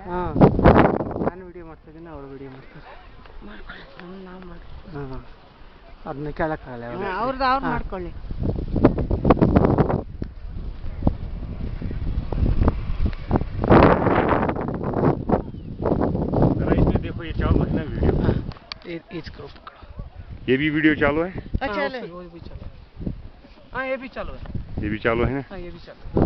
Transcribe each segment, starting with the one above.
ಹಾಂ, ನಾನು ವಿಡಿಯೋ ಮಾಡ್ತಾಯಿದ್ದೀನಿ, ಅವರು ವಿಡಿಯೋ ಮಾಡ್ತಾರೆ. ಹಾಂ, ಅದನ್ನ ಕೇಳೋಕ್ಕಾಗಲ್ಲ. ಅವ್ರದ್ದು ಅವ್ರು ಮಾಡ್ಕೊಳ್ಳಿ. देखो ये चालू है ना वीडियो। इसको पकड़ो। ये भी वीडियो चालू है? अच्छा, वो भी चालू है। हाँ, ये भी चालू है। ये भी चालू है ना? हाँ, ये भी चालू है।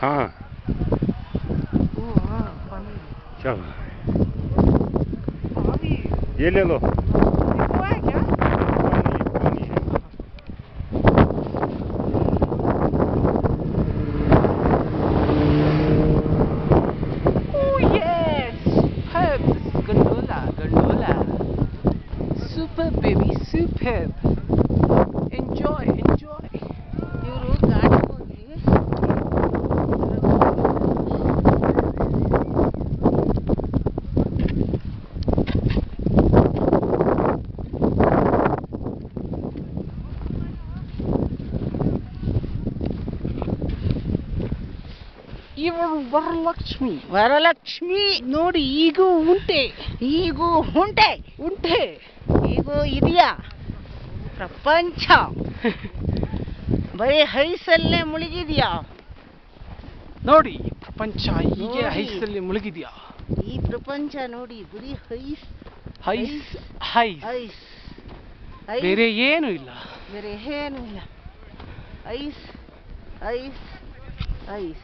हाँ, पानी चलो ये ले लो। है क्या? पानी है। Oh yes, superb. This is gondola. Superb, baby, superb. Enjoy. ಇವರು ಗಾಡಿ ಹೋಗಿ ಇವರು ವರಲಕ್ಷ್ಮಿ ನೋಡಿ, ಈಗೂ ಉಂಟೆ ಈಗೂ ಇದೆಯಾ ಪ್ರಪಂಚ? ಬರೀ ಹೈಸಲ್ಲೇ ಮುಳುಗಿದ್ಯಾ? ನೋಡಿ, ಪ್ರಪಂಚ ಹೀಗೆ ನೋಡಿ. ಹೈಸಲ್ಲಿ ಮುಳುಗಿದ್ಯಾ? ಈ ಪ್ರಪಂಚ ನೋಡಿ, ಬರೀ ಹೈಸ್ ಐಸ್ ಬೇರೆ ಏನು ಇಲ್ಲ. ಬೇರೆ ಏನು ಇಲ್ಲ. ಐಸ್ ಐಸ್ ಐಸ್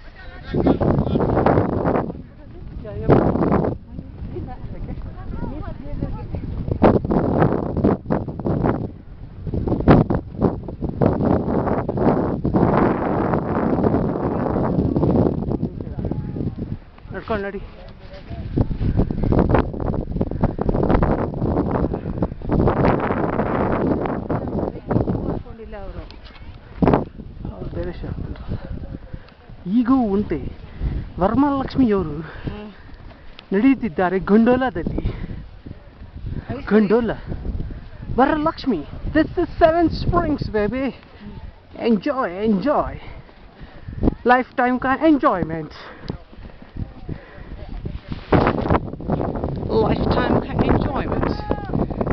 ನಡ್ಕೊಂಡು ನಡಿ. ಅವ್ರು ಬೇರೆ ಶಾಪ್. ಈಗೂ ಉಂಟೆ ವರಮಹಾಲಕ್ಷ್ಮಿಯವರು ನಡೆಯುತ್ತಿದ್ದಾರೆ ಗೊಂಡೋಲಾದಲ್ಲಿ. ಗೊಂಡೋಲಾ Varalakshmi. This is Seven Springs, baby. Enjoy. Lifetime ka enjoyment.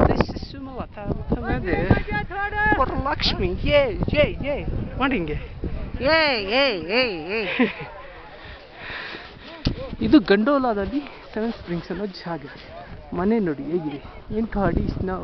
This is Sumalata. Varalakshmi. ಯೇ ಮಾಡಿ ಹಿಂಗೆ. ಇದು ಗಂಡೋಲಾದಲ್ಲಿ ಸೆವೆನ್ ಸ್ಪ್ರಿಂಗ್ಸ್ ಅನ್ನೋ ಜಾಗ. ಮನೆ ನೋಡಿ ಹೇಗಿದೆ. ಏನು ಕಾಡಿ ಸ್ನೋ.